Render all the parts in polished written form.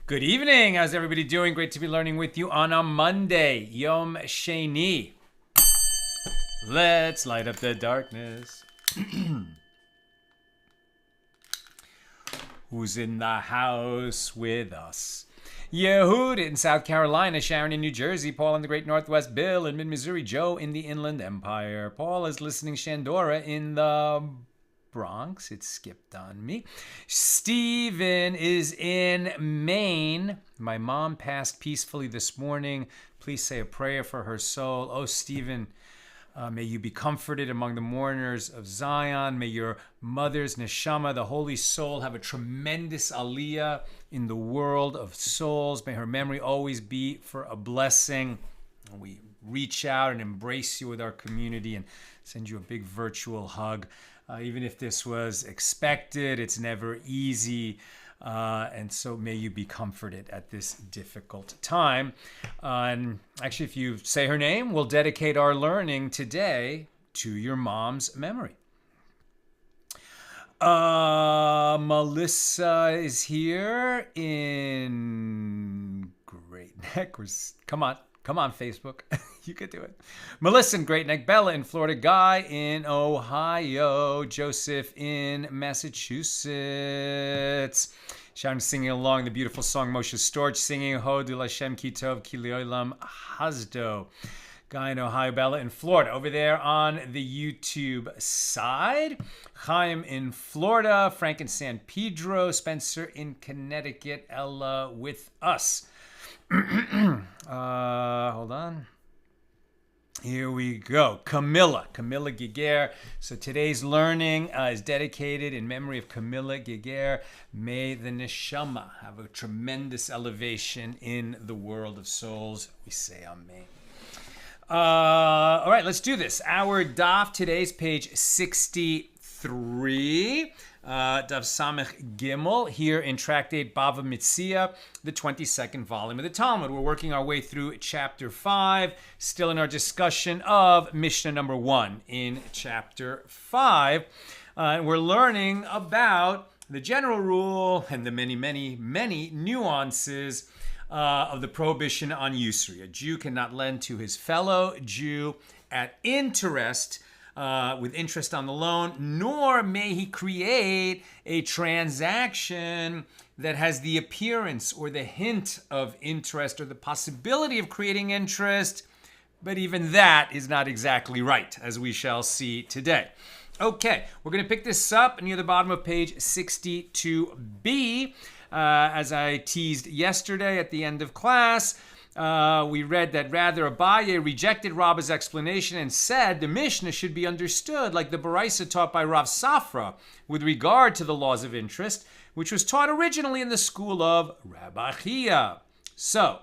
Good evening. How's everybody doing? Great to be learning with you on a Monday, Yom Sheni. Let's light up the darkness. Who's in the house with us? Yehud in South Carolina, Sharon in New Jersey, Paul in the Great Northwest, Bill in Mid-Missouri, Joe in the Inland Empire. Paul is listening Shandora in the Bronx. It skipped on me. Stephen is in Maine. My mom passed peacefully this morning. Please say a prayer for her soul. Oh, Stephen, may you be comforted among the mourners of Zion. May your mother's neshama, the holy soul, have a tremendous aliyah in the world of souls. May her memory always be for a blessing. We reach out and embrace you with our community and send you a big virtual hug. Even if this was expected, it's never easy. And so may you be comforted at this difficult time. And actually, if you say her name, we'll dedicate our learning today to your mom's memory. Melissa is here in Great Neck. Come on, Facebook. You could do it. Melissa in Great Neck, Bella in Florida, Guy in Ohio, Joseph in Massachusetts. Sharon singing along the beautiful song Moshe Storch singing Hodu Lashem Kitov Kiliolam Hasdo. Guy in Ohio, Bella in Florida. Over there on the YouTube side. Chaim in Florida, Frank in San Pedro, Spencer in Connecticut, Ella with us. Hold on. Here we go. Camilla Giger. So today's learning is dedicated in memory of Camilla Giger. May the neshama have a tremendous elevation in the world of souls. We say amen. All right, let's do this. Our daf today's page 63. Daf Samech Gimel here in Tractate Bava Metzia, the 22nd volume of the Talmud. We're working our way through chapter 5, still in our discussion of Mishnah number 1 in chapter 5. And we're learning about the general rule and the many, many, many nuances of the prohibition on usury. A Jew cannot lend to his fellow Jew at interest, with interest on the loan, nor may he create a transaction that has the appearance or the hint of interest or the possibility of creating interest, but even that is not exactly right, as we shall see today. Okay, we're going to pick this up near the bottom of page 62b. As I teased yesterday at the end of class, we read that rather Abaye rejected Rabba's explanation and said the Mishnah should be understood like the Baraisa taught by Rav Safra with regard to the laws of interest, which was taught originally in the school of Rabbi Chia. So,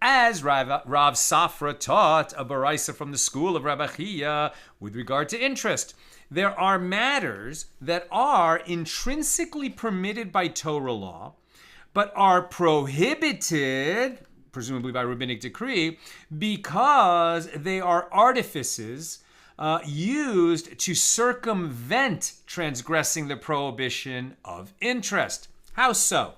as Rav Safra taught a Baraisa from the school of Rabbi Chia with regard to interest, there are matters that are intrinsically permitted by Torah law, but are prohibited, presumably by rabbinic decree, because they are artifices used to circumvent transgressing the prohibition of interest. How so?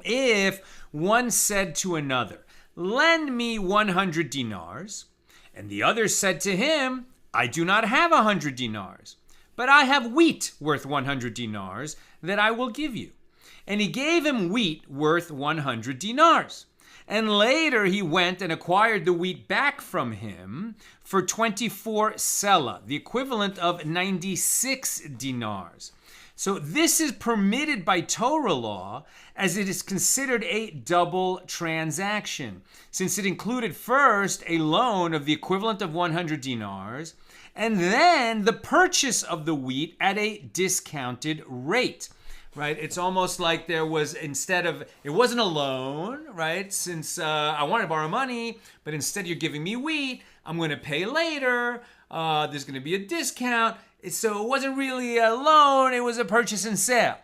If one said to another, lend me 100 dinars, and the other said to him, I do not have 100 dinars, but I have wheat worth 100 dinars that I will give you. And he gave him wheat worth 100 dinars. And later he went and acquired the wheat back from him for 24 sela, the equivalent of 96 dinars. So this is permitted by Torah law as it is considered a double transaction, since it included first a loan of the equivalent of 100 dinars, and then the purchase of the wheat at a discounted rate. Right? It's almost like there was, it wasn't a loan, right? Since I wanted to borrow money, but instead you're giving me wheat, I'm going to pay later, there's going to be a discount. So it wasn't really a loan, it was a purchase and sale.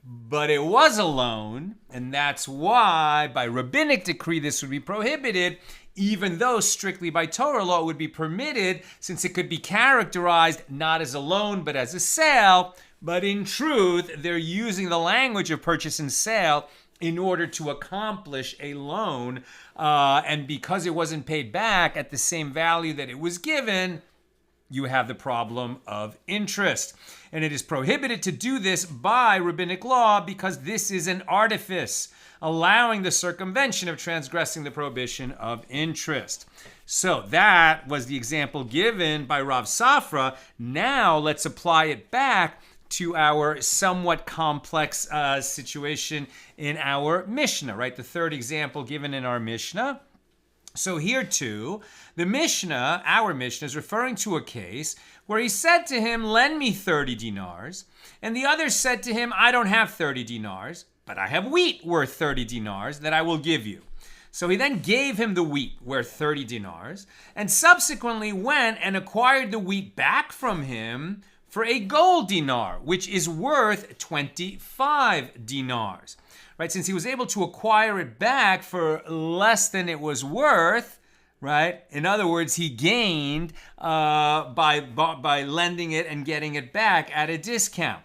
But it was a loan, and that's why by rabbinic decree this would be prohibited, even though strictly by Torah law it would be permitted, since it could be characterized not as a loan but as a sale. But in truth, they're using the language of purchase and sale in order to accomplish a loan. And because it wasn't paid back at the same value that it was given, you have the problem of interest. And it is prohibited to do this by rabbinic law because this is an artifice, allowing the circumvention of transgressing the prohibition of interest. So that was the example given by Rav Safra. Now let's apply it back to our somewhat complex situation in our Mishnah, right? The third example given in our Mishnah. So here too, the Mishnah, our Mishnah, is referring to a case where he said to him, lend me 30 dinars. And the other said to him, I don't have 30 dinars, but I have wheat worth 30 dinars that I will give you. So he then gave him the wheat worth 30 dinars and subsequently went and acquired the wheat back from him for a gold dinar, which is worth 25 dinars, right? Since he was able to acquire it back for less than it was worth, right? In other words, he gained by lending it and getting it back at a discount.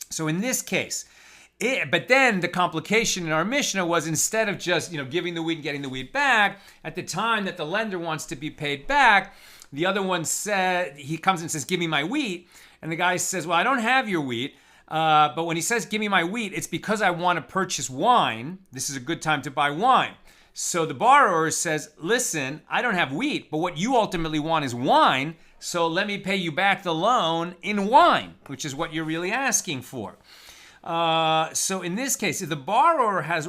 So in this case, but then the complication in our Mishnah was instead of just giving the wheat and getting the wheat back, at the time that the lender wants to be paid back, the other one said, he comes and says, give me my wheat. And the guy says, well, I don't have your wheat. But when he says, give me my wheat, it's because I want to purchase wine. This is a good time to buy wine. So the borrower says, listen, I don't have wheat, but what you ultimately want is wine. So let me pay you back the loan in wine, which is what you're really asking for. So in this case, if the borrower has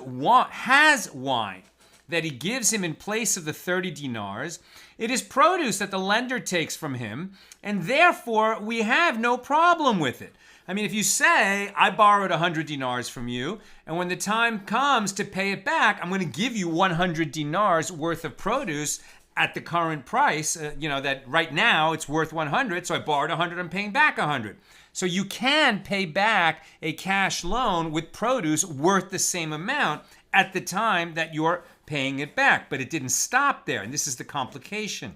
wine that he gives him in place of the 30 dinars, it is produce that the lender takes from him, and therefore we have no problem with it. I mean, if you say, I borrowed 100 dinars from you, and when the time comes to pay it back, I'm going to give you 100 dinars worth of produce at the current price, that right now it's worth 100, so I borrowed 100, I'm paying back 100. So you can pay back a cash loan with produce worth the same amount at the time that you're paying it back, but it didn't stop there, and this is the complication.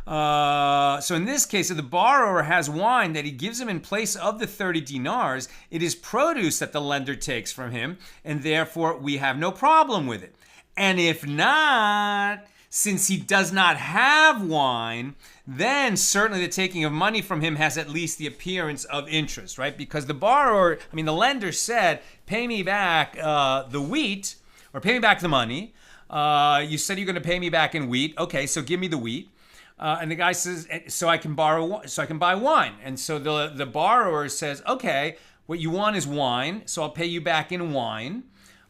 So in this case, if the borrower has wine that he gives him in place of the 30 dinars, it is produce that the lender takes from him, and therefore we have no problem with it. And if not, since he does not have wine, then certainly the taking of money from him has at least the appearance of interest, right? Because the lender said, pay me back the wheat, or pay me back the money. You said you're going to pay me back in wheat. Okay, so give me the wheat. And the guy says, so I can buy wine. And so the borrower says, okay, what you want is wine, so I'll pay you back in wine.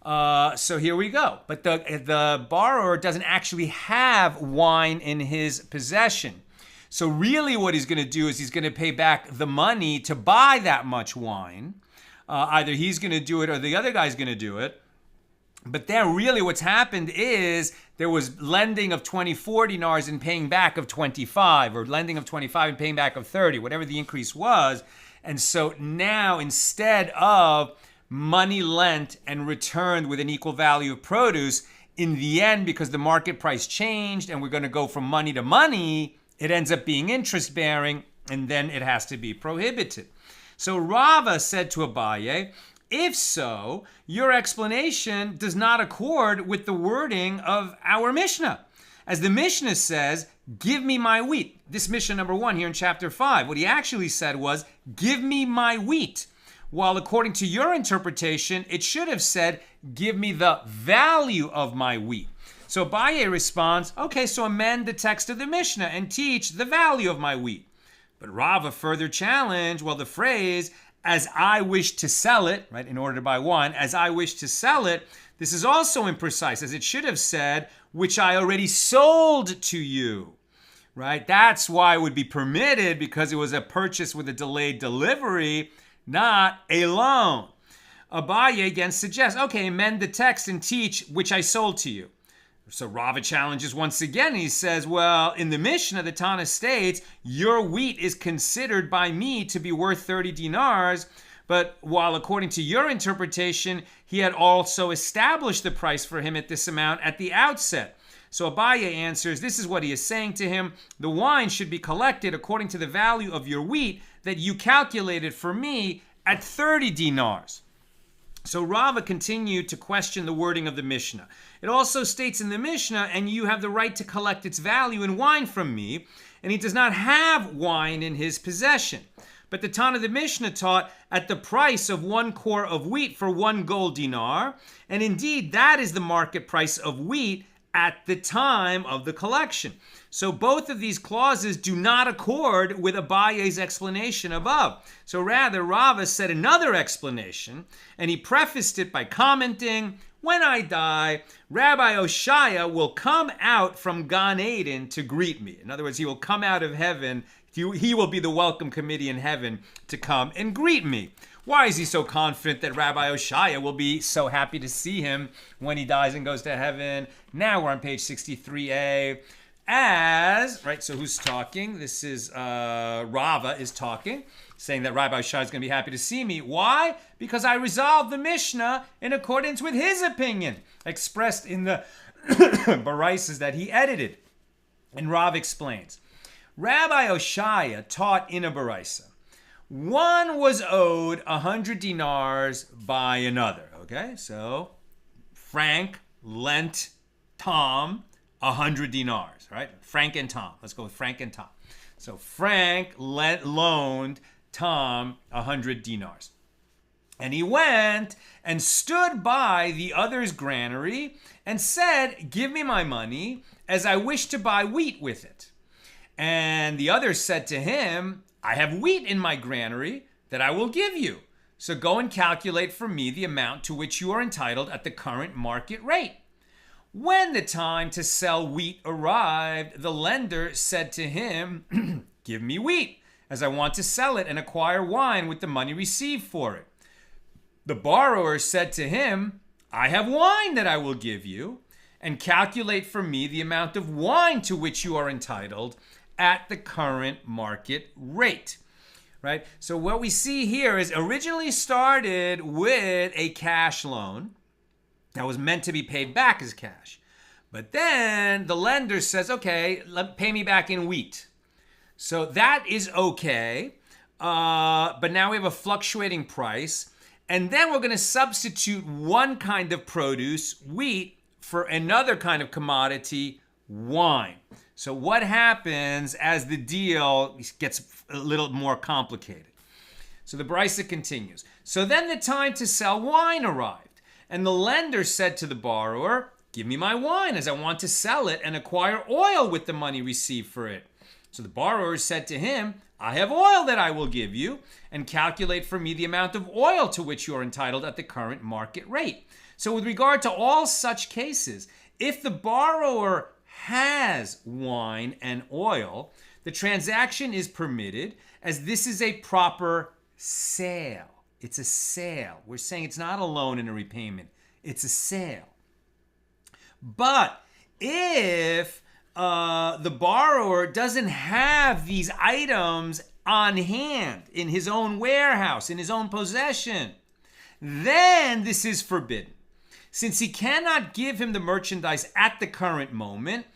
So here we go. But the borrower doesn't actually have wine in his possession. So really what he's going to do is he's going to pay back the money to buy that much wine. Either he's going to do it or the other guy's going to do it. But then really what's happened is there was lending of 24 dinars and paying back of 25, or lending of 25 and paying back of 30, whatever the increase was. And so now instead of money lent and returned with an equal value of produce, in the end, because the market price changed and we're going to go from money to money, it ends up being interest-bearing, and then it has to be prohibited. So Rava said to Abaye, if so, your explanation does not accord with the wording of our Mishnah. As the Mishnah says, give me my wheat. This Mishnah number 1 here in chapter 5, what he actually said was, give me my wheat. While according to your interpretation, it should have said, give me the value of my wheat. So Abaye responds, okay, so amend the text of the Mishnah and teach the value of my wheat. But Rava further challenged, well, the phrase, as I wish to sell it, right, in order to buy wine, as I wish to sell it, this is also imprecise, as it should have said, which I already sold to you, right? That's why it would be permitted, because it was a purchase with a delayed delivery, not a loan. Abaye again suggests, okay, amend the text and teach, which I sold to you. So Rava challenges once again. He says, well, in the Mishnah, the Tana states, your wheat is considered by me to be worth 30 dinars, but while according to your interpretation, he had also established the price for him at this amount at the outset. So Abaye answers, this is what he is saying to him, the wine should be collected according to the value of your wheat that you calculated for me at 30 dinars. So Rava continued to question the wording of the Mishnah. It also states in the Mishnah, and you have the right to collect its value in wine from me, and he does not have wine in his possession. But the Tana of the Mishnah taught at the price of 1 kor of wheat for 1 gold dinar, and indeed that is the market price of wheat at the time of the collection. So both of these clauses do not accord with Abaye's explanation above. So rather, Rava said another explanation, and he prefaced it by commenting, when I die, Rabbi Oshaya will come out from Gan Eden to greet me. In other words, he will come out of heaven. He will be the welcome committee in heaven to come and greet me. Why is he so confident that Rabbi Oshaya will be so happy to see him when he dies and goes to heaven? Now we're on page 63a. So who's talking? This is Rava is talking, saying that Rabbi Oshaya is going to be happy to see me. Why? Because I resolved the Mishnah in accordance with his opinion, expressed in the baraisas that he edited. And Rav explains, Rabbi Oshaya taught in a baraisa, one was owed 100 dinars by another. Okay, so Frank lent Tom 100 dinars, right? Frank and Tom. Let's go with Frank and Tom. So Frank loaned Tom 100 dinars. And he went and stood by the other's granary and said, give me my money as I wish to buy wheat with it. And the other said to him, I have wheat in my granary that I will give you. So go and calculate for me the amount to which you are entitled at the current market rate. When the time to sell wheat arrived, the lender said to him, give me wheat, as I want to sell it and acquire wine with the money received for it. The borrower said to him, I have wine that I will give you, and calculate for me the amount of wine to which you are entitled at the current market rate. Right? So what we see here is originally started with a cash loan that was meant to be paid back as cash. But then the lender says, okay, pay me back in wheat. So that is okay. But now we have a fluctuating price. And then we're going to substitute one kind of produce, wheat, for another kind of commodity, wine. So what happens as the deal gets a little more complicated? So the brisa continues. So then the time to sell wine arrived, and the lender said to the borrower, give me my wine as I want to sell it and acquire oil with the money received for it. So the borrower said to him, I have oil that I will give you, and calculate for me the amount of oil to which you are entitled at the current market rate. So with regard to all such cases, if the borrower has wine and oil, the transaction is permitted as this is a proper sale. It's a sale. We're saying it's not a loan and a repayment. It's a sale. But if the borrower doesn't have these items on hand in his own warehouse, in his own possession, then this is forbidden. Since he cannot give him the merchandise at the current moment,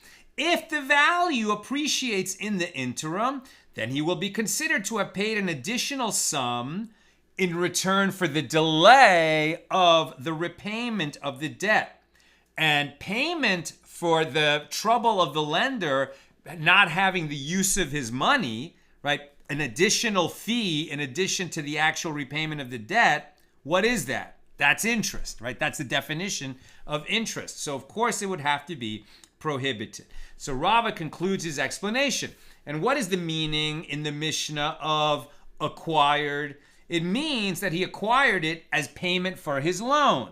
If the value appreciates in the interim, then he will be considered to have paid an additional sum in return for the delay of the repayment of the debt. And payment for the trouble of the lender not having the use of his money, right? An additional fee in addition to the actual repayment of the debt. What is that? That's interest, right? That's the definition of interest. So of course it would have to be prohibited. So Rava concludes his explanation. And what is the meaning in the Mishnah of acquired? It means that he acquired it as payment for his loan.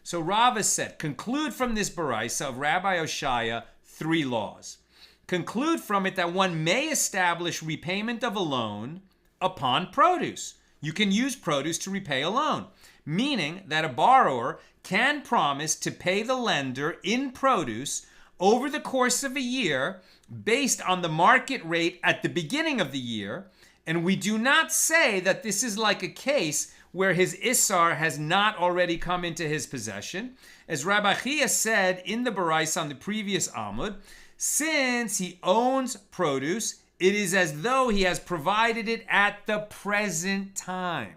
So Rava said, conclude from this baraisa of Rabbi Oshaya 3 laws. Conclude from it that one may establish repayment of a loan upon produce. You can use produce to repay a loan, meaning that a borrower can promise to pay the lender in produce over the course of a year based on the market rate at the beginning of the year. And we do not say that this is like a case where his Issar has not already come into his possession. As Rabbi Chia said in the Barais on the previous Amud, since he owns produce, it is as though he has provided it at the present time.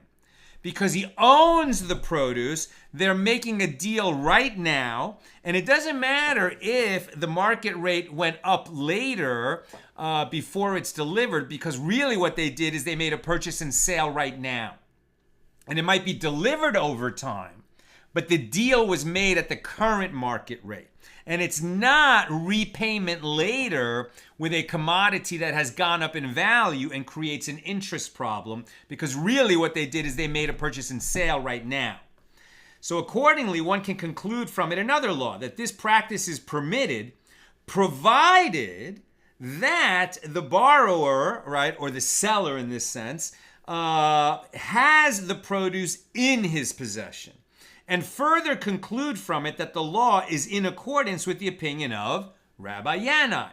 Because he owns the produce, they're making a deal right now, and it doesn't matter if the market rate went up later before it's delivered, because really what they did is they made a purchase and sale right now. And it might be delivered over time, but the deal was made at the current market rate. And it's not repayment later with a commodity that has gone up in value and creates an interest problem, because really what they did is they made a purchase and sale right now. So accordingly, one can conclude from it another law, that this practice is permitted provided that the borrower, right, or the seller in this sense, has the produce in his possession. And further conclude from it that the law is in accordance with the opinion of Rabbi Yanai.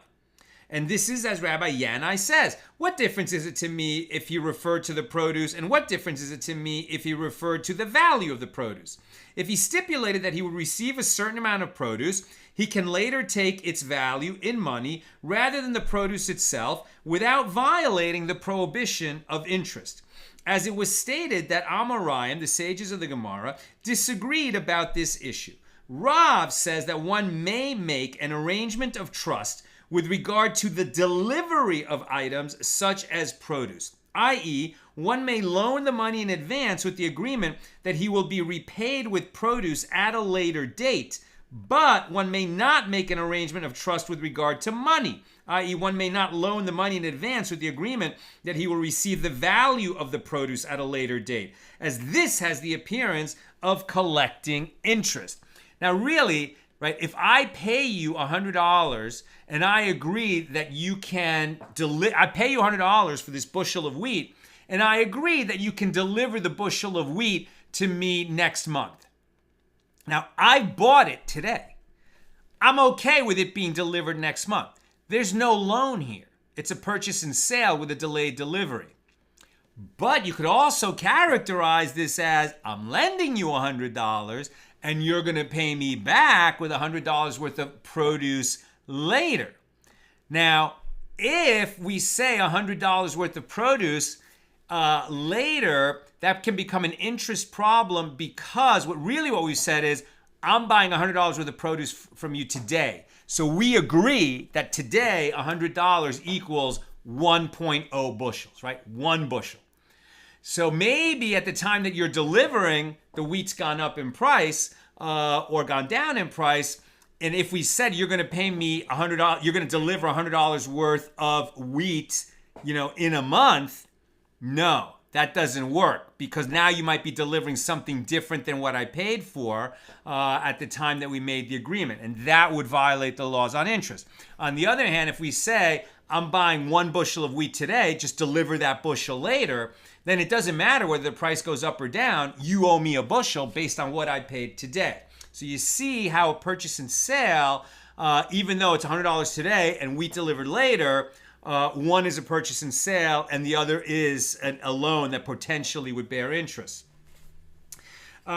And this is as Rabbi Yanai says, what difference is it to me if he referred to the produce, and what difference is it to me if he referred to the value of the produce? If he stipulated that he would receive a certain amount of produce, he can later take its value in money rather than the produce itself without violating the prohibition of interest. As it was stated that Amoraim, the sages of the Gemara, disagreed about this issue. Rav says that one may make an arrangement of trust with regard to the delivery of items such as produce, i.e., one may loan the money in advance with the agreement that he will be repaid with produce at a later date, but one may not make an arrangement of trust with regard to money, i.e., one may not loan the money in advance with the agreement that he will receive the value of the produce at a later date, as this has the appearance of collecting interest. Now, really, right, if I pay you $100 and I agree that you can I pay you $100 for this bushel of wheat, and I agree that you can deliver the bushel of wheat to me next month. Now, I bought it today. I'm okay with it being delivered next month. There's no loan here. It's a purchase and sale with a delayed delivery. But you could also characterize this as, I'm lending you $100 and you're going to pay me back with $100 worth of produce later. Now, if we say $100 worth of produce later, that can become an interest problem, because what we said is, I'm buying $100 worth of produce from you today. So we agree that today $100 equals 1.0 bushels, right? 1 bushel. So maybe at the time that you're delivering, the wheat's gone up in price or gone down in price. And if we said you're going to pay me $100, you're going to deliver $100 worth of wheat, in a month, no. That doesn't work, because now you might be delivering something different than what I paid for at the time that we made the agreement. And that would violate the laws on interest. On the other hand, if we say, I'm buying 1 bushel of wheat today, just deliver that bushel later, then it doesn't matter whether the price goes up or down. You owe me a bushel based on what I paid today. So you see how a purchase and sale, even though it's $100 today and wheat delivered later, one is a purchase and sale, and the other is a loan that potentially would bear interest. And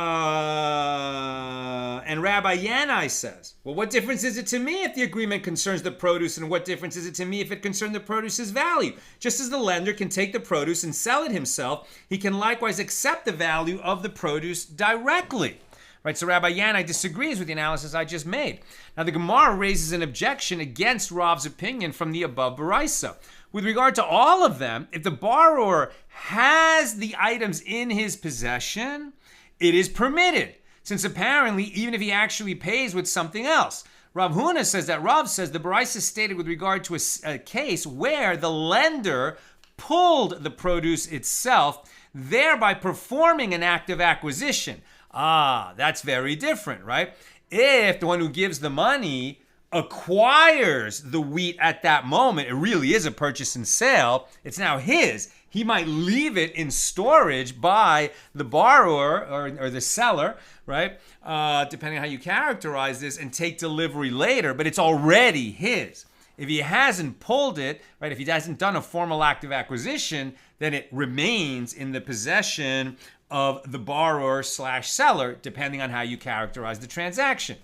Rabbi Yanai says, well, what difference is it to me if the agreement concerns the produce, and what difference is it to me if it concerns the produce's value? Just as the lender can take the produce and sell it himself, he can likewise accept the value of the produce directly. Right, so Rabbi Yanai disagrees with the analysis I just made. Now, the Gemara raises an objection against Rav's opinion from the above Baraisa. With regard to all of them, if the borrower has the items in his possession, it is permitted, since apparently even if he actually pays with something else. Rav Huna says that Rav says the Baraisa stated with regard to a case where the lender pulled the produce itself, thereby performing an act of acquisition. That's very different, right? If the one who gives the money acquires the wheat at that moment, it really is a purchase and sale. It's now his. He might leave it in storage by the borrower or the seller, right? Depending on how you characterize this, and take delivery later, but it's already his. If he hasn't pulled it, right, if he hasn't done a formal act of acquisition, then it remains in the possession of the borrower/seller, depending on how you characterize the transaction.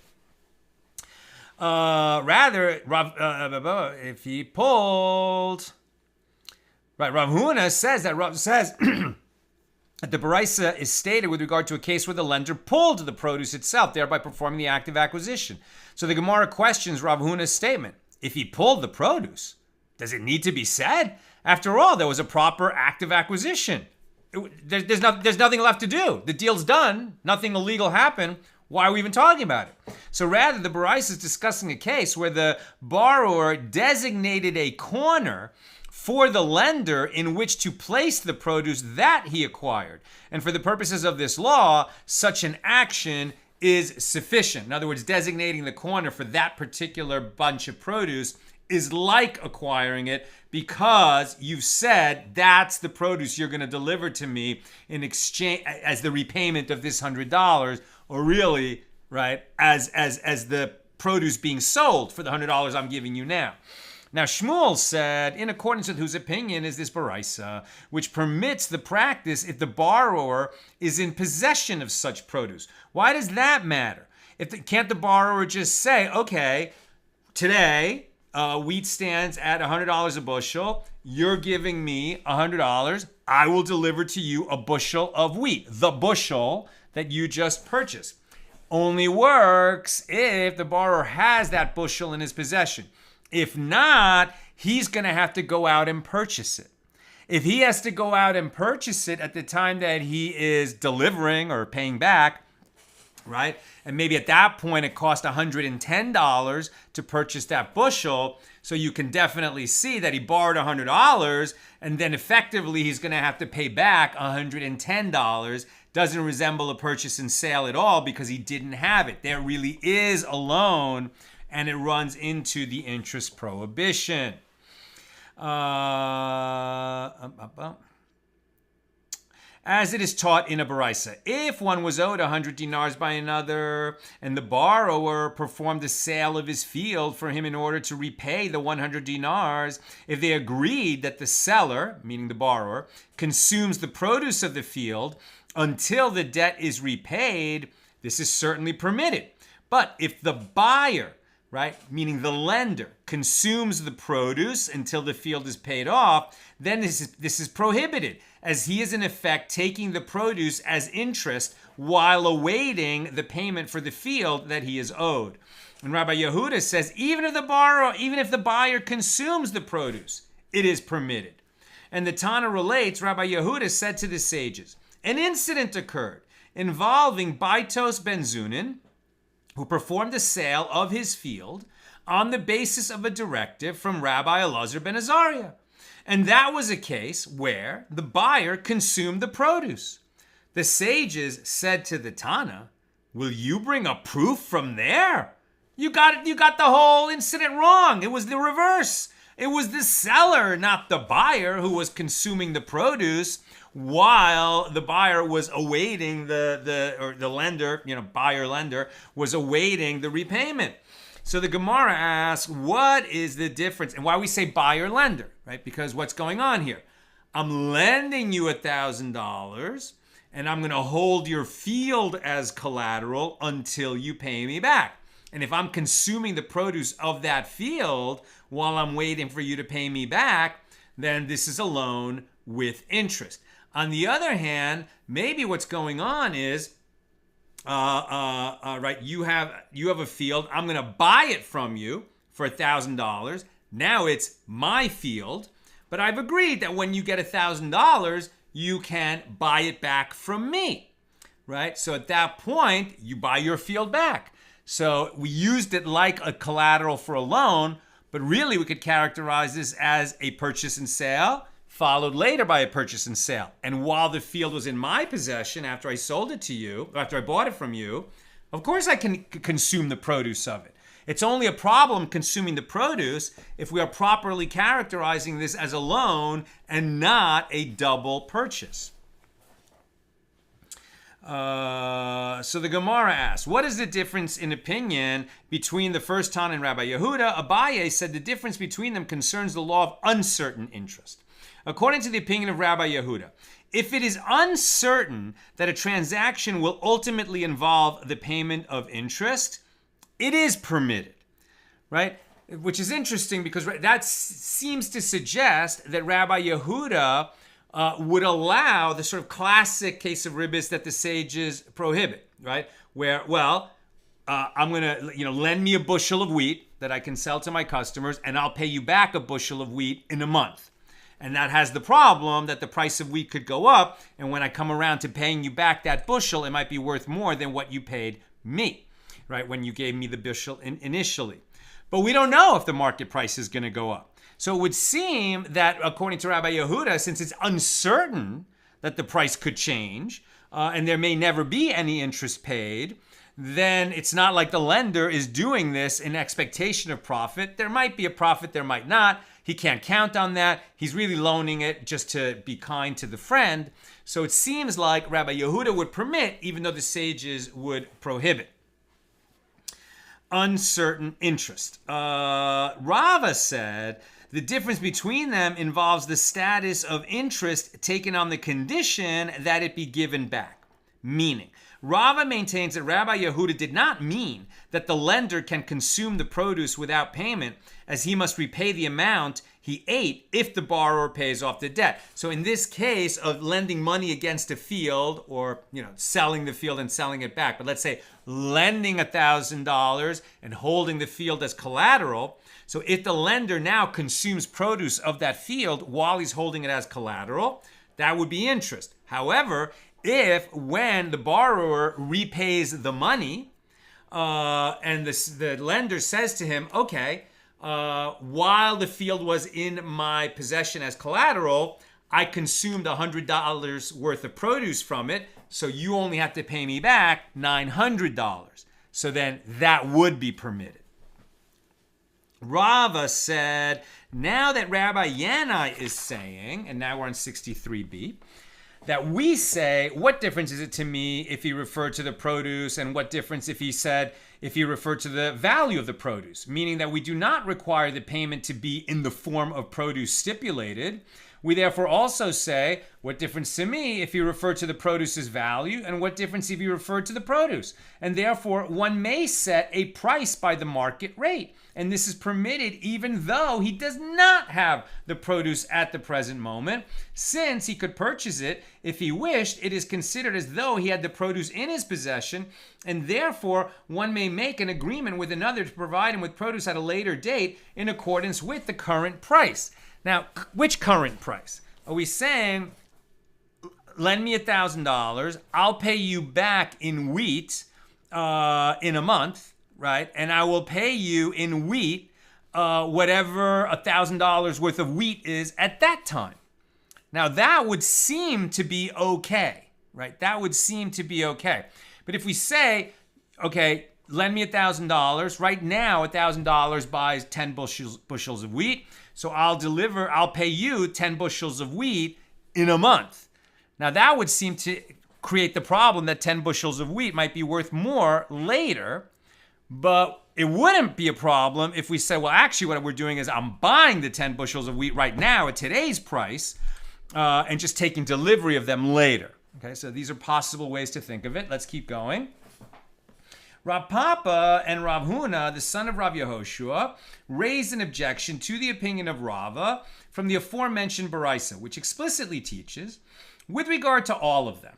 Rather, if he pulled, right, Rav Huna says that that the Baraisa is stated with regard to a case where the lender pulled the produce itself, thereby performing the act of acquisition. So the Gemara questions Rav Huna's statement. If he pulled the produce, does it need to be said? After all, there was a proper act of acquisition. There's nothing left to do. The deal's done. Nothing illegal happened. Why are we even talking about it? So rather, the Baraisa is discussing a case where the borrower designated a corner for the lender in which to place the produce that he acquired. And for the purposes of this law, such an action is sufficient. In other words, designating the corner for that particular bunch of produce is like acquiring it, because you've said that's the produce you're going to deliver to me in exchange as the repayment of this $100, or really, right, as the produce being sold for the $100 I'm giving you now. Now, Shmuel said, in accordance with whose opinion is this Baraisa, which permits the practice if the borrower is in possession of such produce. Why does that matter? Can't the borrower just say, okay, today, wheat stands at $100 a bushel. You're giving me $100. I will deliver to you a bushel of wheat, the bushel that you just purchased. Only works if the borrower has that bushel in his possession. If not, he's going to have to go out and purchase it. If he has to go out and purchase it at the time that he is delivering or paying back, right? And maybe at that point it cost $110 to purchase that bushel. So you can definitely see that he borrowed $100, and then effectively he's going to have to pay back $110. Doesn't resemble a purchase and sale at all because he didn't have it. There really is a loan, and it runs into the interest prohibition. As it is taught in a Baraisa, if one was owed 100 dinars by another, and the borrower performed the sale of his field for him in order to repay the 100 dinars, if they agreed that the seller, meaning the borrower, consumes the produce of the field until the debt is repaid, this is certainly permitted. But if the buyer, right, meaning the lender, consumes the produce until the field is paid off, then this is prohibited, as he is in effect taking the produce as interest while awaiting the payment for the field that he is owed. And Rabbi Yehuda says, even if the buyer consumes the produce, it is permitted. And the Tana relates, Rabbi Yehuda said to the sages, an incident occurred involving Baitos ben Zunin, who performed the sale of his field on the basis of a directive from Rabbi Elazar ben Azariah. And that was a case where the buyer consumed the produce. The sages said to the Tana, will you bring a proof from there? You got the whole incident wrong. It was the reverse. It was the seller, not the buyer, who was consuming the produce while the buyer was awaiting the lender, buyer-lender, was awaiting the repayment. So the Gemara asks, what is the difference? And why we say buyer-lender, right? Because what's going on here? I'm lending you $1,000, and I'm going to hold your field as collateral until you pay me back. And if I'm consuming the produce of that field while I'm waiting for you to pay me back, then this is a loan with interest. On the other hand, maybe what's going on is, right, you have a field. I'm going to buy it from you for $1,000. Now it's my field, but I've agreed that when you get $1,000, you can buy it back from me, right? So at that point, you buy your field back. So we used it like a collateral for a loan, but really we could characterize this as a purchase and sale, followed later by a purchase and sale. And while the field was in my possession after I sold it to you, after I bought it from you, of course I can consume the produce of it. It's only a problem consuming the produce if we are properly characterizing this as a loan and not a double purchase. So the Gemara asks, what is the difference in opinion between the first Tana and Rabbi Yehuda? Abaye said the difference between them concerns the law of uncertain interest. According to the opinion of Rabbi Yehuda, if it is uncertain that a transaction will ultimately involve the payment of interest, it is permitted, right? Which is interesting because that seems to suggest that Rabbi Yehuda would allow the sort of classic case of ribis that the sages prohibit, right? Where, I'm going to, lend me a bushel of wheat that I can sell to my customers, and I'll pay you back a bushel of wheat in a month. And that has the problem that the price of wheat could go up, and when I come around to paying you back that bushel, it might be worth more than what you paid me, right? When you gave me the bushel initially. But we don't know if the market price is going to go up. So it would seem that, according to Rabbi Yehuda, since it's uncertain that the price could change, and there may never be any interest paid, then it's not like the lender is doing this in expectation of profit. There might be a profit, there might not. He can't count on that. He's really loaning it just to be kind to the friend. So it seems like Rabbi Yehuda would permit, even though the sages would prohibit. Uncertain interest. Rava said the difference between them involves the status of interest taken on the condition that it be given back. Meaning, Rava maintains that Rabbi Yehuda did not mean that the lender can consume the produce without payment, as he must repay the amount he ate if the borrower pays off the debt. So in this case of lending money against a field, or selling the field and selling it back, but let's say lending $1,000 and holding the field as collateral. So if the lender now consumes produce of that field while he's holding it as collateral, that would be interest. However, if when the borrower repays the money and the lender says to him, okay, while the field was in my possession as collateral, I consumed $100 worth of produce from it, so you only have to pay me back $900. So then that would be permitted. Rava said, now that Rabbi Yanai is saying, and now we're on 63b, that we say, what difference is it to me if he referred to the produce, and what difference if he referred to the value of the produce? Meaning that we do not require the payment to be in the form of produce stipulated. We therefore also say, what difference to me if he referred to the produce's value, and what difference if he referred to the produce? And therefore, one may set a price by the market rate. And this is permitted even though he does not have the produce at the present moment. Since he could purchase it if he wished, it is considered as though he had the produce in his possession, and therefore one may make an agreement with another to provide him with produce at a later date in accordance with the current price. Now, which current price? Are we saying, lend me $1,000, I'll pay you back in wheat in a month, right? And I will pay you in wheat whatever $1,000 worth of wheat is at that time. Now, that would seem to be okay, right? That would seem to be okay. But if we say, okay, lend me $1,000, right now $1,000 buys 10 bushels of wheat, so I'll pay you 10 bushels of wheat in a month. Now, that would seem to create the problem that 10 bushels of wheat might be worth more later. But it wouldn't be a problem if we said, well, actually what we're doing is I'm buying the 10 bushels of wheat right now at today's price and just taking delivery of them later. Okay, so these are possible ways to think of it. Let's keep going. Rav Papa and Rav Huna, the son of Rav Yehoshua, raised an objection to the opinion of Rava from the aforementioned Baraisa, which explicitly teaches, with regard to all of them,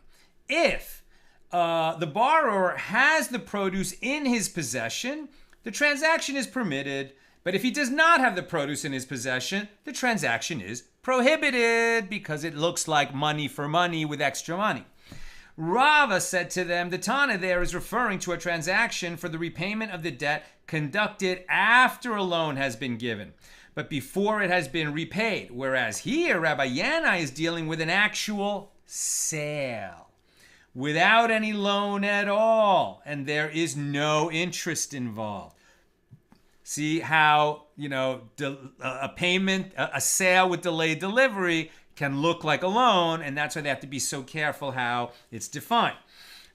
if the borrower has the produce in his possession, the transaction is permitted, but if he does not have the produce in his possession, the transaction is prohibited because it looks like money for money with extra money. Rava said to them, the Tana there is referring to a transaction for the repayment of the debt conducted after a loan has been given, but before it has been repaid. Whereas here, Rabbi Yanai is dealing with an actual sale without any loan at all, and there is no interest involved. See how, a payment, a sale with delayed delivery can look like a loan, and that's why they have to be so careful how it's defined.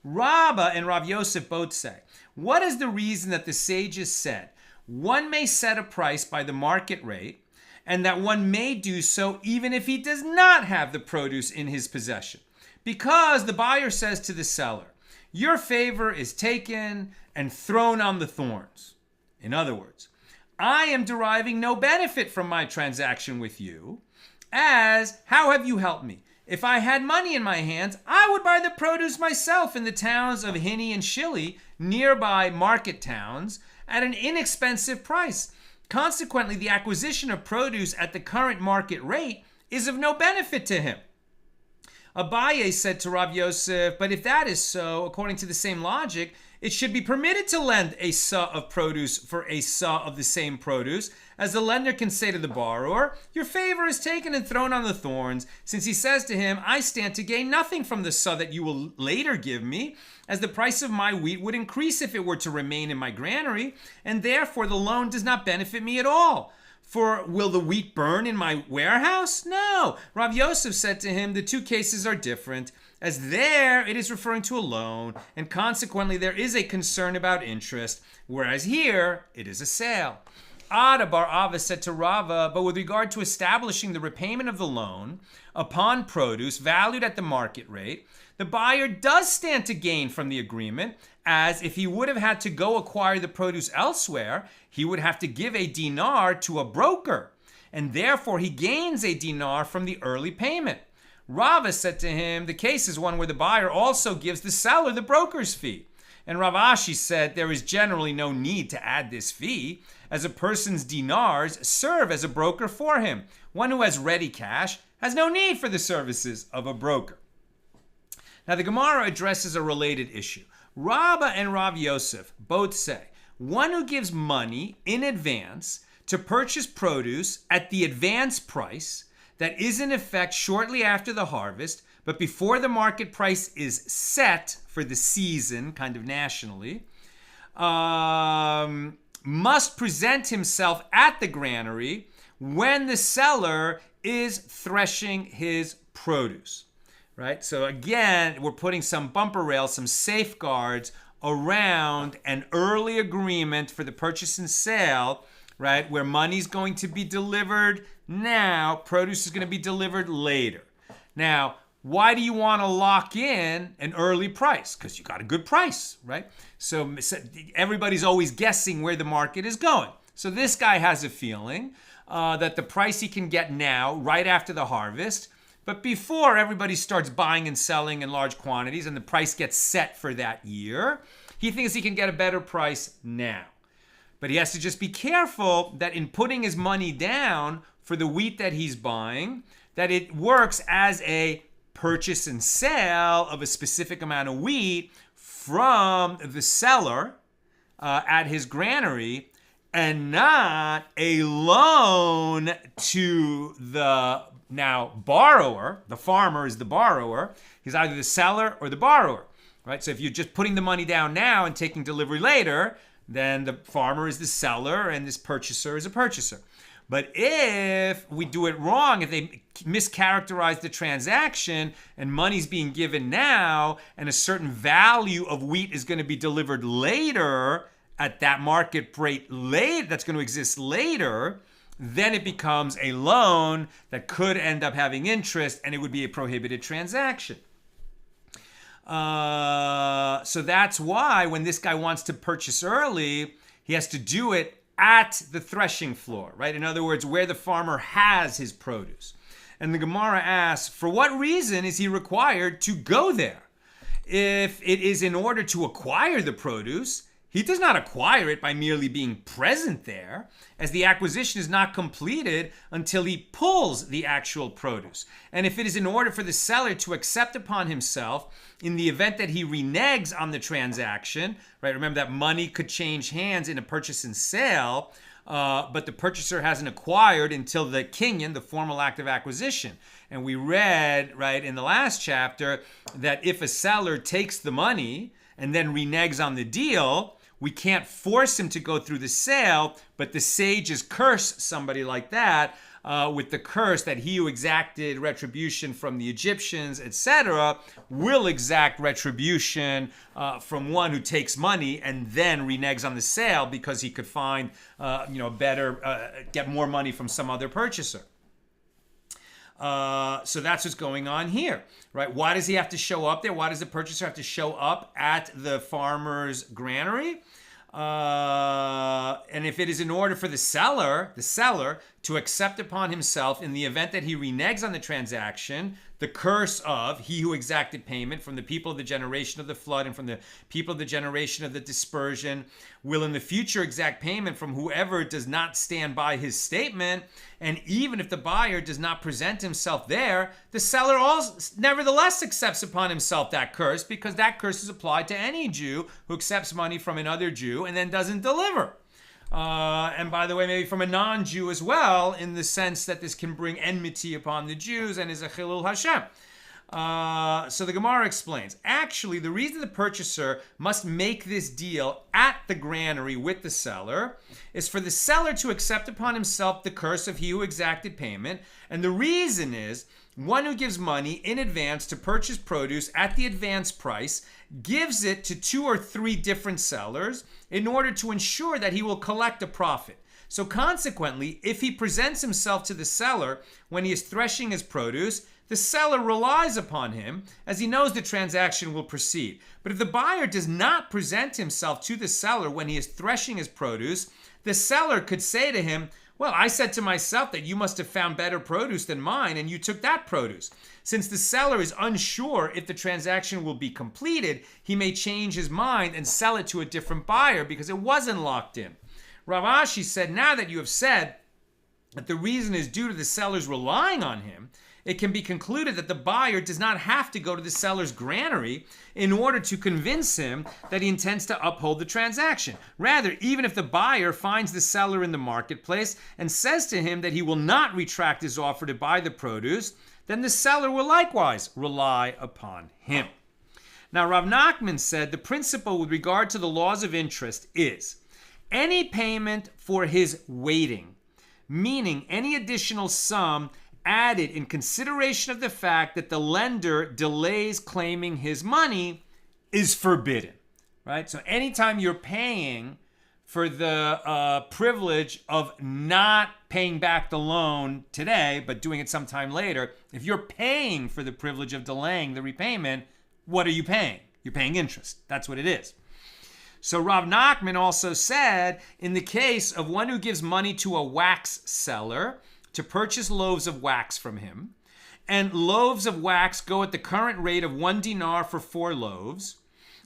Rabba and Rav Yosef both say, what is the reason that the sages said one may set a price by the market rate, and that one may do so even if he does not have the produce in his possession? Because the buyer says to the seller, your favor is taken and thrown on the thorns. In other words, I am deriving no benefit from my transaction with you, as how have you helped me? If I had money in my hands, I would buy the produce myself in the towns of Hinni and Shili, nearby market towns, at an inexpensive price. Consequently, the acquisition of produce at the current market rate is of no benefit to him. Abaye said to Rav Yosef, but if that is so, according to the same logic, it should be permitted to lend a sa of produce for a sa of the same produce, as the lender can say to the borrower, your favor is taken and thrown on the thorns, since he says to him, I stand to gain nothing from the sa that you will later give me, as the price of my wheat would increase if it were to remain in my granary, and therefore the loan does not benefit me at all. For will the wheat burn in my warehouse? No. Rav Yosef said to him, the two cases are different, as there it is referring to a loan, and consequently there is a concern about interest, whereas here it is a sale. Ada bar Ava said to Rava, but with regard to establishing the repayment of the loan upon produce valued at the market rate, the buyer does stand to gain from the agreement, as if he would have had to go acquire the produce elsewhere, he would have to give a dinar to a broker, and therefore he gains a dinar from the early payment. Rava said to him, the case is one where the buyer also gives the seller the broker's fee. And Rav Ashi said there is generally no need to add this fee, as a person's dinars serve as a broker for him. One who has ready cash has no need for the services of a broker. Now the Gemara addresses a related issue. Rabba and Rav Yosef both say, one who gives money in advance to purchase produce at the advance price that is in effect shortly after the harvest, but before the market price is set for the season, kind of nationally, must present himself at the granary when the seller is threshing his produce, right? So again, we're putting some bumper rails, some safeguards around an early agreement for the purchase and sale, right? Where money's going to be delivered now, produce is going to be delivered later. Now, why do you want to lock in an early price? Because you got a good price, right? So everybody's always guessing where the market is going. So this guy has a feeling that the price he can get now, right after the harvest, but before everybody starts buying and selling in large quantities and the price gets set for that year, he thinks he can get a better price now. But he has to just be careful that in putting his money down for the wheat that he's buying, that it works as a purchase and sale of a specific amount of wheat from the seller at his granary, and not a loan to the now borrower. The farmer is the borrower. He's either the seller or the borrower, right? So if you're just putting the money down now and taking delivery later, then the farmer is the seller and this purchaser is a purchaser. But if we do it wrong, if they mischaracterize the transaction and money's being given now and a certain value of wheat is going to be delivered later at that market rate late that's going to exist later, then it becomes a loan that could end up having interest and it would be a prohibited transaction. So that's why when this guy wants to purchase early, he has to do it at the threshing floor, right? In other words, where the farmer has his produce. And the Gemara asks, for what reason is he required to go there? If it is in order to acquire the produce, he does not acquire it by merely being present there, as the acquisition is not completed until he pulls the actual produce. And if it is in order for the seller to accept upon himself, in the event that he reneges on the transaction, right? Remember that money could change hands in a purchase and sale, but the purchaser hasn't acquired until the kinyan, the formal act of acquisition. And we read, right, in the last chapter that if a seller takes the money and then reneges on the deal, we can't force him to go through the sale, but the sages curse somebody like that with the curse that he who exacted retribution from the Egyptians, etc., will exact retribution from one who takes money and then reneges on the sale because he could find, get more money from some other purchaser. So that's what's going on here, right? Why does he have to show up there? Why does the purchaser have to show up at the farmer's granary? And if it is in order for the seller to accept upon himself in the event that he reneges on the transaction, the curse of he who exacted payment from the people of the generation of the flood and from the people of the generation of the dispersion will in the future exact payment from whoever does not stand by his statement. And even if the buyer does not present himself there, the seller also nevertheless accepts upon himself that curse, because that curse is applied to any Jew who accepts money from another Jew and then doesn't deliver. And by the way, maybe from a non-Jew as well, in the sense that this can bring enmity upon the Jews and is a chilul Hashem. So the Gemara explains, actually, the reason the purchaser must make this deal at the granary with the seller is for the seller to accept upon himself the curse of he who exacted payment. And the reason is, one who gives money in advance to purchase produce at the advance price gives it to 2 or 3 different sellers in order to ensure that he will collect a profit. So consequently, if he presents himself to the seller when he is threshing his produce, the seller relies upon him as he knows the transaction will proceed. But if the buyer does not present himself to the seller when he is threshing his produce, the seller could say to him, well, I said to myself that you must have found better produce than mine, and you took that produce. Since the seller is unsure if the transaction will be completed, he may change his mind and sell it to a different buyer because it wasn't locked in. Rav Ashi said, now that you have said that the reason is due to the seller's relying on him, it can be concluded that the buyer does not have to go to the seller's granary in order to convince him that he intends to uphold the transaction. Rather, even if the buyer finds the seller in the marketplace and says to him that he will not retract his offer to buy the produce, then the seller will likewise rely upon him. Now, Rav Nachman said the principle with regard to the laws of interest is any payment for his waiting, meaning any additional sum added in consideration of the fact that the lender delays claiming his money, is forbidden, right? So anytime you're paying for the privilege of not paying back the loan today, but doing it sometime later, if you're paying for the privilege of delaying the repayment, what are you paying? You're paying interest. That's what it is. So Rav Nachman also said, in the case of one who gives money to a wax seller to purchase loaves of wax from him, and loaves of wax go at the current rate of 1 dinar for 4 loaves,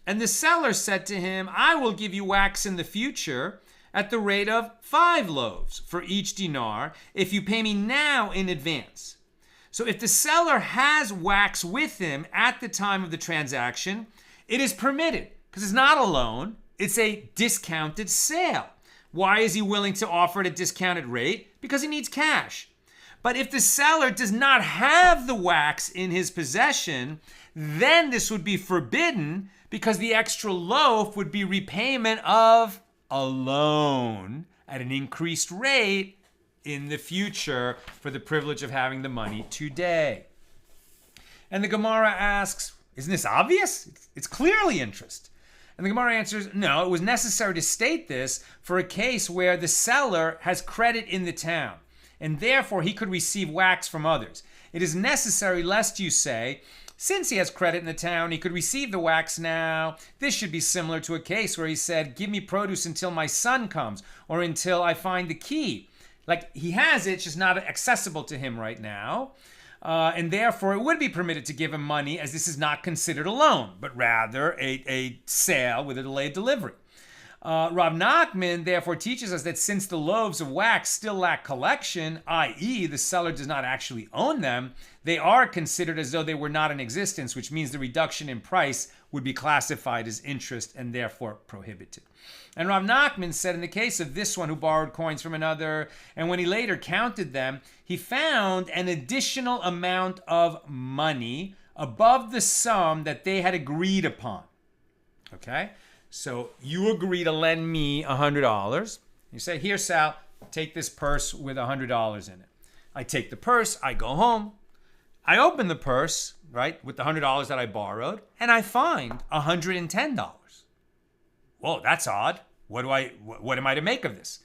and the seller said to him, I will give you wax in the future at the rate of 5 loaves for each dinar if you pay me now in advance. So if the seller has wax with him at the time of the transaction, it is permitted, because it's not a loan, it's a discounted sale. Why is he willing to offer at a discounted rate? Because he needs cash. But if the seller does not have the wax in his possession, then this would be forbidden, because the extra loaf would be repayment of a loan at an increased rate in the future for the privilege of having the money today. And the Gemara asks, isn't this obvious? It's clearly interest. And the Gemara answers, no, it was necessary to state this for a case where the seller has credit in the town, and therefore he could receive wax from others. It is necessary lest you say, since he has credit in the town, he could receive the wax now. This should be similar to a case where he said, give me produce until my son comes, or until I find the key. Like, he has it, it's just not accessible to him right now. And therefore, it would be permitted to give him money, as this is not considered a loan, but rather a sale with a delayed delivery. Rav Nachman therefore teaches us that since the loaves of wax still lack collection, i.e. the seller does not actually own them, they are considered as though they were not in existence, which means the reduction in price would be classified as interest and therefore prohibited. And Rav Nachman said in the case of this one who borrowed coins from another, and when he later counted them, he found an additional amount of money above the sum that they had agreed upon. Okay? So you agree to lend me $100. You say, here, Sal, take this purse with $100 in it. I take the purse, I go home. I open the purse, right, with the $100 that I borrowed, and I find $110. Whoa, that's odd. What am I to make of this?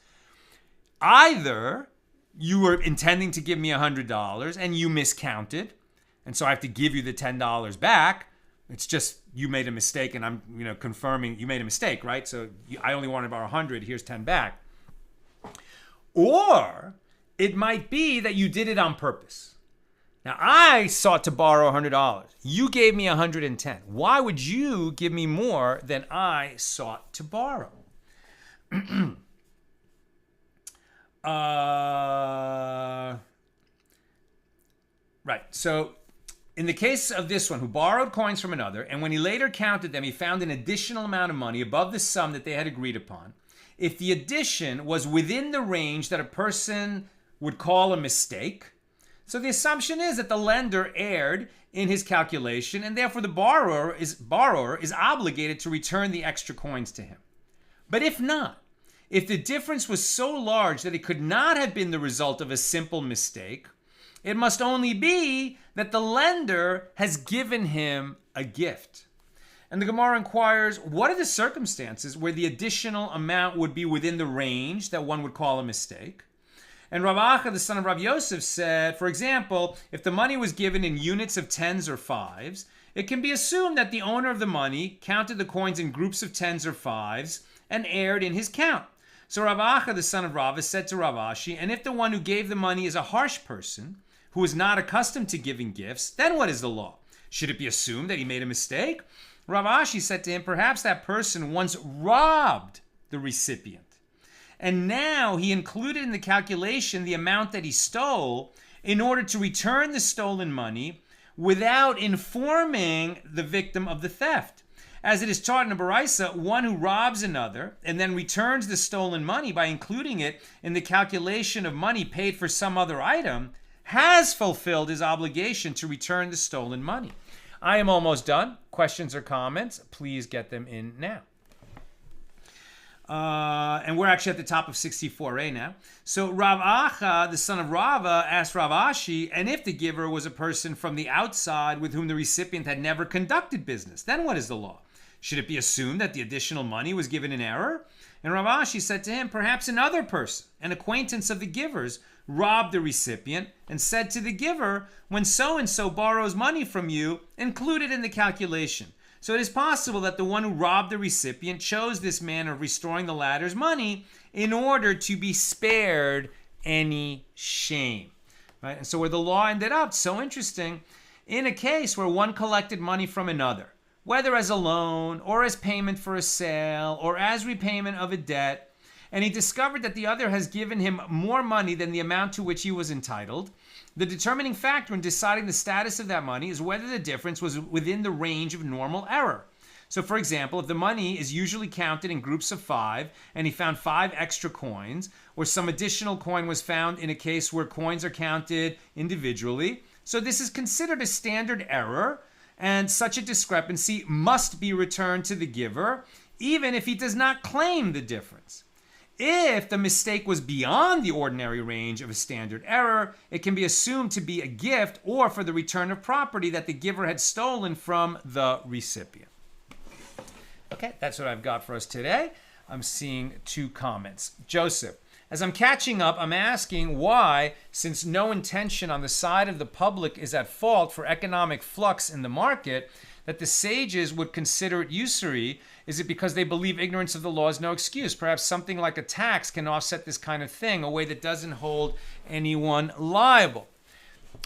Either you were intending to give me $100 and you miscounted, and so I have to give you the $10 back. It's just you made a mistake, and I'm confirming you made a mistake, right? So I only wanted to borrow 100. Here's 10 back. Or it might be that you did it on purpose. Now I sought to borrow $100. You gave me 110. Why would you give me more than I sought to borrow? Right. So in the case of this one, who borrowed coins from another, and when he later counted them, he found an additional amount of money above the sum that they had agreed upon. If the addition was within the range that a person would call a mistake, so the assumption is that the lender erred in his calculation, and therefore the borrower is obligated to return the extra coins to him. But if not, if the difference was so large that it could not have been the result of a simple mistake, it must only be that the lender has given him a gift. And the Gemara inquires, what are the circumstances where the additional amount would be within the range that one would call a mistake? And Rav Acha, the son of Rav Yosef, said, for example, if the money was given in units of tens or fives, it can be assumed that the owner of the money counted the coins in groups of tens or fives and erred in his count. So Rav Acha, the son of Rava, said to Rav Ashi, and if the one who gave the money is a harsh person, who is not accustomed to giving gifts, then what is the law? Should it be assumed that he made a mistake? Rav Ashi said to him, perhaps that person once robbed the recipient, and now he included in the calculation the amount that he stole in order to return the stolen money without informing the victim of the theft. As it is taught in a Baraisa, one who robs another and then returns the stolen money by including it in the calculation of money paid for some other item has fulfilled his obligation to return the stolen money. I am almost done. Questions or comments, please get them in now. And we're actually at the top of 64a now. So Rav Acha, the son of Rava, asked Rav Ashi, and if the giver was a person from the outside with whom the recipient had never conducted business, then what is the law? Should it be assumed that the additional money was given in error? And Rav Ashi said to him, perhaps another person, an acquaintance of the giver's, robbed the recipient and said to the giver, when so-and-so borrows money from you, include it in the calculation. So it is possible that the one who robbed the recipient chose this manner of restoring the latter's money in order to be spared any shame. Right? And so where the law ended up, so interesting, in a case where one collected money from another, whether as a loan or as payment for a sale or as repayment of a debt, and he discovered that the other has given him more money than the amount to which he was entitled, the determining factor in deciding the status of that money is whether the difference was within the range of normal error. So for example, if the money is usually counted in groups of 5 and he found 5 extra coins, or some additional coin was found in a case where coins are counted individually, so this is considered a standard error, and such a discrepancy must be returned to the giver, even if he does not claim the difference. If the mistake was beyond the ordinary range of a standard error, it can be assumed to be a gift or for the return of property that the giver had stolen from the recipient. Okay, that's what I've got for us today. I'm seeing 2 comments. Joseph, As I'm catching up, I'm asking why, since no intention on the side of the public is at fault for economic flux in the market, that the sages would consider it usury. Is it because they believe ignorance of the law is no excuse? Perhaps something like a tax can offset this kind of thing, a way that doesn't hold anyone liable.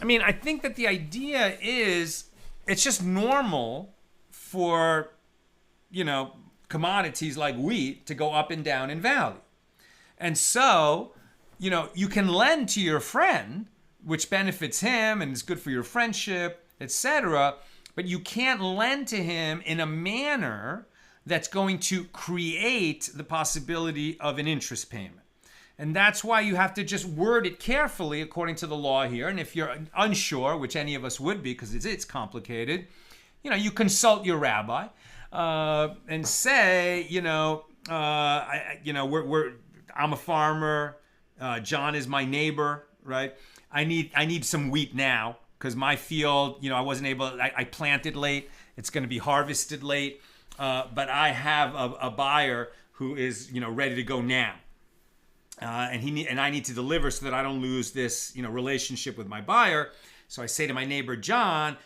I mean, I think that the idea is it's just normal for, commodities like wheat to go up and down in value. And so, you can lend to your friend, which benefits him and is good for your friendship, etc. But you can't lend to him in a manner that's going to create the possibility of an interest payment. And that's why you have to just word it carefully according to the law here. And if you're unsure, which any of us would be because it's complicated, you consult your rabbi and say, I'm a farmer. John is my neighbor, right? I need some wheat now because my field, I wasn't able. I planted late. It's going to be harvested late, but I have a buyer who is ready to go now, and I need to deliver so that I don't lose this relationship with my buyer. So I say to my neighbor John,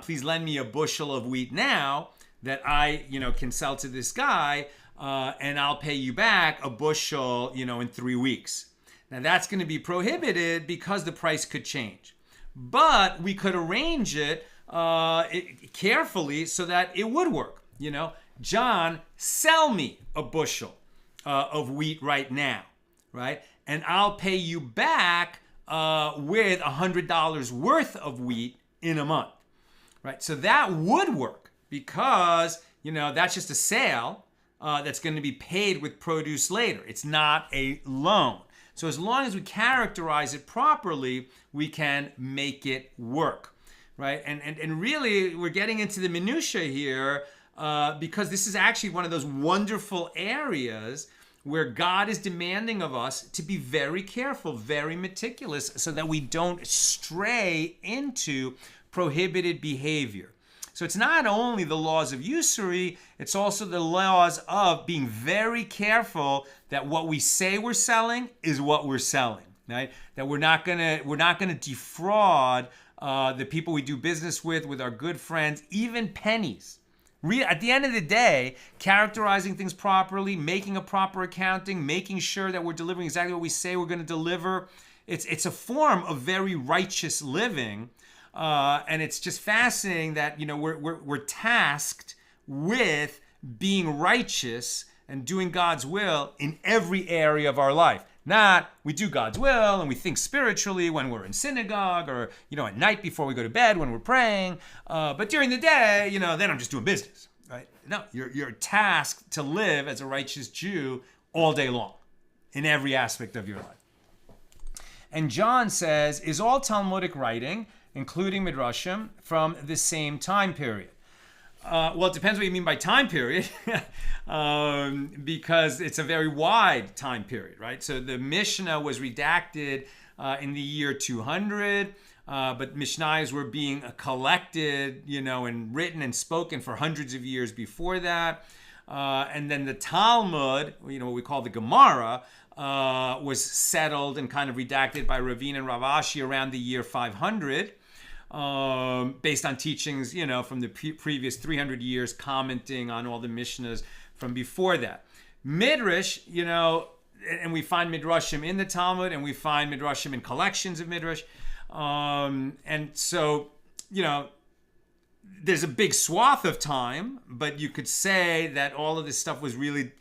please lend me a bushel of wheat now that I can sell to this guy. And I'll pay you back a bushel, in 3 weeks. Now that's going to be prohibited because the price could change. But we could arrange it carefully so that it would work. John, sell me a bushel of wheat right now, right? And I'll pay you back with $100 worth of wheat in a month, right? So that would work because, that's just a sale. That's going to be paid with produce later. It's not a loan. So as long as we characterize it properly, we can make it work, right? And really, we're getting into the minutiae here because this is actually one of those wonderful areas where God is demanding of us to be very careful, very meticulous, so that we don't stray into prohibited behavior. So it's not only the laws of usury, it's also the laws of being very careful that what we say we're selling is what we're selling, right? That we're not gonna defraud the people we do business with our good friends, even pennies. At the end of the day, characterizing things properly, making a proper accounting, making sure that we're delivering exactly what we say we're going to deliver, it's a form of very righteous living. And it's just fascinating that we're tasked with being righteous and doing God's will in every area of our life. Not we do God's will and we think spiritually when we're in synagogue or at night before we go to bed when we're praying, but during the day then I'm just doing business, right? No, you're tasked to live as a righteous Jew all day long in every aspect of your life. And John says, is all Talmudic writing, including Midrashim, from the same time period? Well, it depends what you mean by time period, because it's a very wide time period, right? So the Mishna was redacted in the year 200, but Mishnayos were being collected, and written and spoken for hundreds of years before that. And then the Talmud, what we call the Gemara, was settled and kind of redacted by Ravina and Rav Ashi around the year 500. Based on teachings, from the previous 300 years, commenting on all the Mishnas from before that. Midrash, and we find Midrashim in the Talmud, and we find Midrashim in collections of Midrash. And so, there's a big swath of time, but you could say that all of this stuff was really,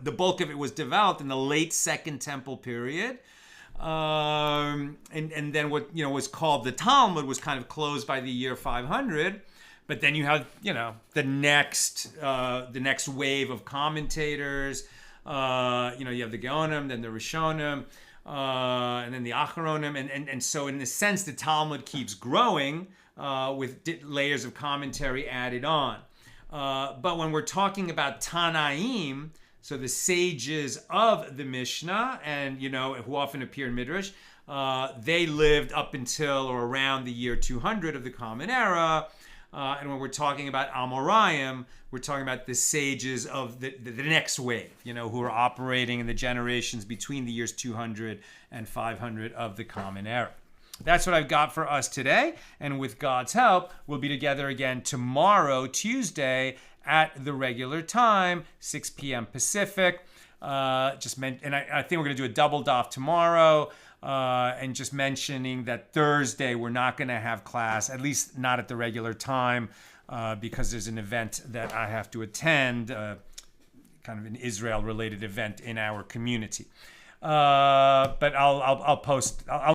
the bulk of it was developed in the late Second Temple period. And then what was called the Talmud was kind of closed by the year 500, but then you have the next wave of commentators. You have the Geonim, then the Rishonim, and then the Acharonim, and so in a sense the Talmud keeps growing with layers of commentary added on. But when we're talking about Tanaim, so the sages of the Mishnah, and who often appear in Midrash, they lived up until or around the year 200 of the Common Era, And when we're talking about Amoraim, we're talking about the sages of the next wave, who are operating in the generations between the years 200 and 500 of the Common Era. That's what I've got for us today. And with God's help, we'll be together again tomorrow, Tuesday, at the regular time, 6 p.m. Pacific. I think we're going to do a double daf tomorrow. And just mentioning that Thursday we're not going to have class, at least not at the regular time, because there's an event that I have to attend, kind of an Israel-related event in our community. But I'll post.